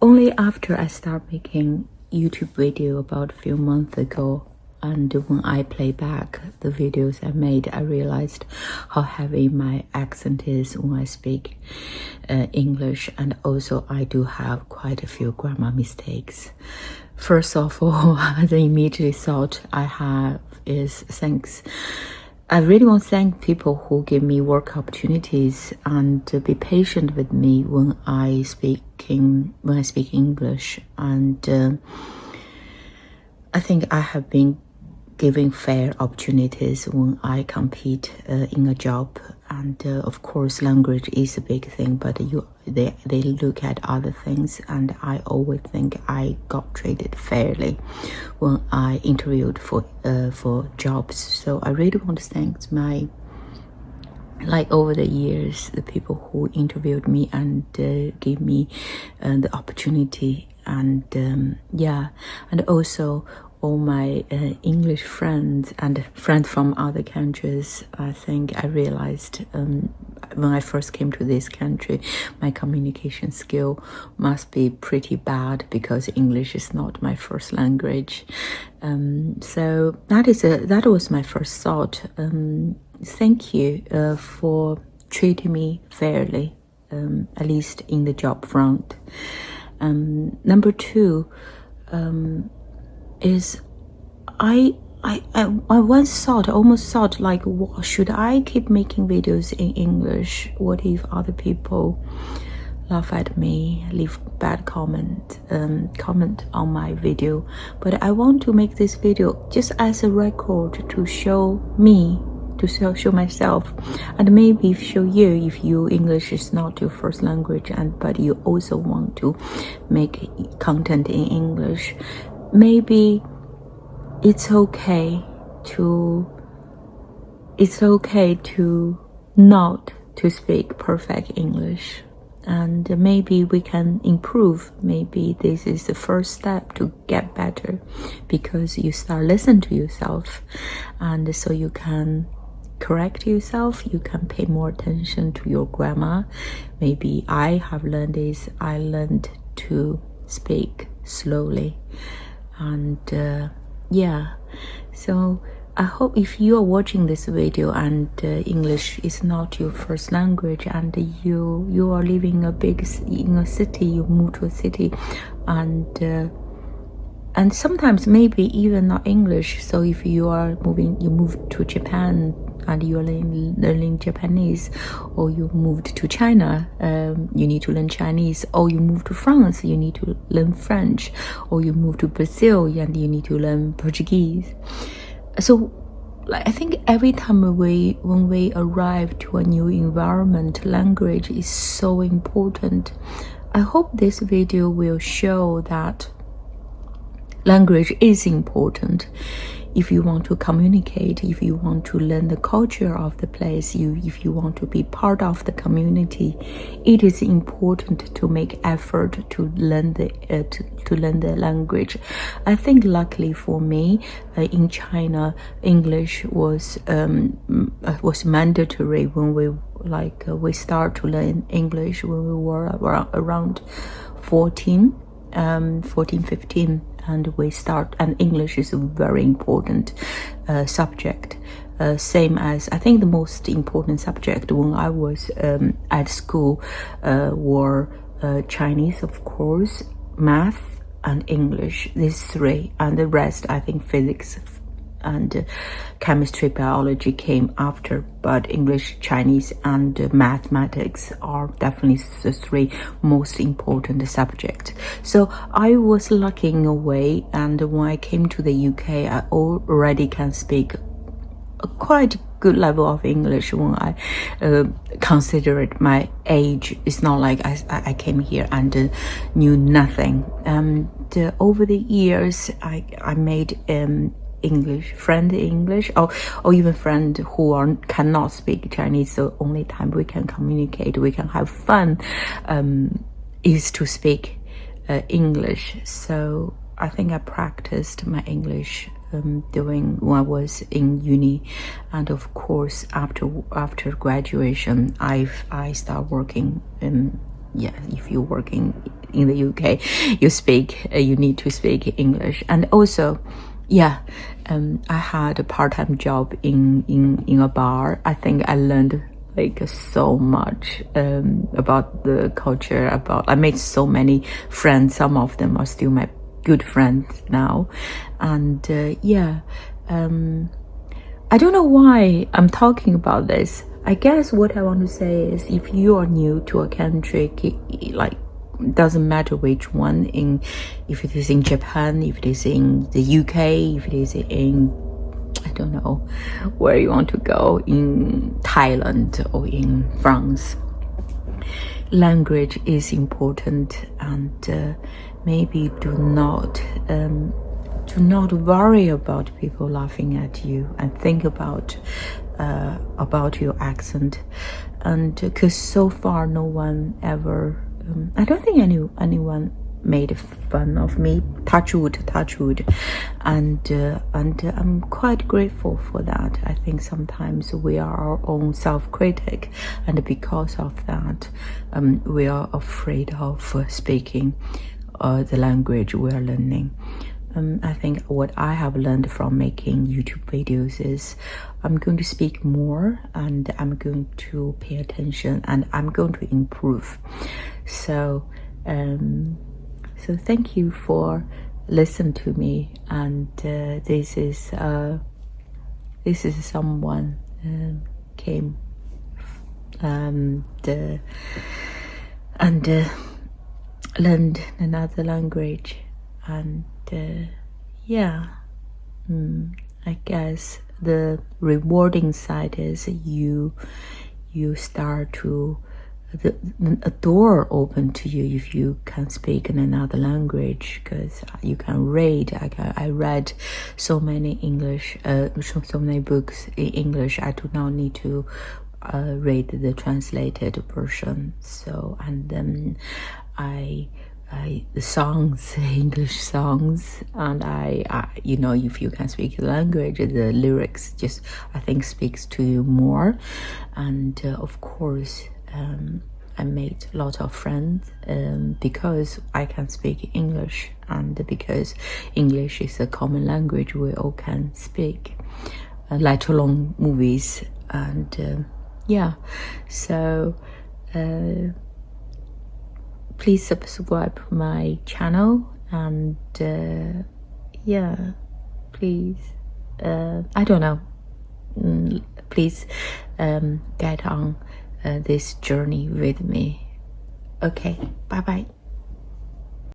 only after I start making YouTube video about a few months ago, and when I play back the videos I made, I realized how heavy my accent is when I speak English, and also I do have quite a few grammar mistakes. First of all, the immediate thought I have is thanks. I really want to thank people who give me work opportunities and be patient with me when I speak English. And I think I have been giving fair opportunities when I compete in a job. And of course, language is a big thing, but they look at other things, and I always think I got treated fairly when I interviewed for jobs. So I really want to thank over the years, the people who interviewed me and gave me the opportunity, and and also all my English friends and friends from other countries. I think I realized when I first came to this country, my communication skill must be pretty bad because English is not my first language. So that was my first thought. Thank you for treating me fairly, at least in the job front. Number two, is I once almost thought like, should I keep making videos in English? What if other people laugh at me, leave bad comment on my video? But I want to make this video just as a record to show me, to show myself, and maybe show you if English is not your first language, but you also want to make content in English. Maybe it's okay to not to speak perfect English, and maybe we can improve. Maybe this is the first step to get better, because you start listening to yourself, and so you can correct yourself, you can pay more attention to your grammar. Maybe I learned to speak slowly. And so I hope if you are watching this video and English is not your first language, and you are living in a city, you move to a city, and sometimes maybe even not English. So if you move to Japan and you are learning Japanese, or you moved to China, you need to learn Chinese, or you move to France, you need to learn French, or you move to Brazil and you need to learn Portuguese. So I think every time when we arrive to a new environment, language is so important. I hope this video will show that language is important. If you want to communicate, if you want to learn the culture of the place, if you want to be part of the community, it is important to make effort to learn the language. I think luckily for me, in China, English was mandatory when we start to learn English when we were around 14, 15, and we start, and English is a very important subject, same as I think the most important subject when I was at school were Chinese, of course, math and English, these three, and the rest, I think physics and chemistry, biology came after, but English, Chinese, and mathematics are definitely the three most important subjects. So I was lucky in a way, and when I came to the UK, I already can speak a quite good level of English when I considered my age. It's not like I came here and knew nothing. And over the years, I made friend English, or even friend who cannot speak Chinese. So only time we can communicate, we can have fun, is to speak English. So I think I practiced my English when I was in uni, and of course after graduation I start working. If you work in in the UK, you need to speak English. And also, yeah, I had a part-time job in a bar. I think I learned like so much about the culture. I made so many friends. Some of them are still my good friends now. And yeah, I don't know why I'm talking about this. I guess what I want to say is, if you are new to a country, like, doesn't matter which one, if it is in Japan, if it is in the UK, if it is in, I don't know where you want to go, in Thailand or in France, language is important. And maybe do not worry about people laughing at you, and think about your accent. And because so far no one ever, I don't think anyone made fun of me, touch wood. And I'm quite grateful for that. I think sometimes we are our own self-critic, and because of that, we are afraid of speaking the language we are learning. I think what I have learned from making YouTube videos is, I'm going to speak more, and I'm going to pay attention, and I'm going to improve. So thank you for listening to me. And this is someone came and learned another language. And yeah, I guess the rewarding side is you start to, a door open to you if you can speak in another language, because you can read. I read so many English, so many books in English. I do not need to read the translated version. So, and then the songs, English songs, and I you know, if you can speak the language, the lyrics just, I think, speaks to you more. And of course, I made a lot of friends because I can speak English, and because English is a common language we all can speak, let alone movies. And yeah, so please subscribe my channel. And yeah, please, I don't know, please get on this journey with me. Okay, bye bye.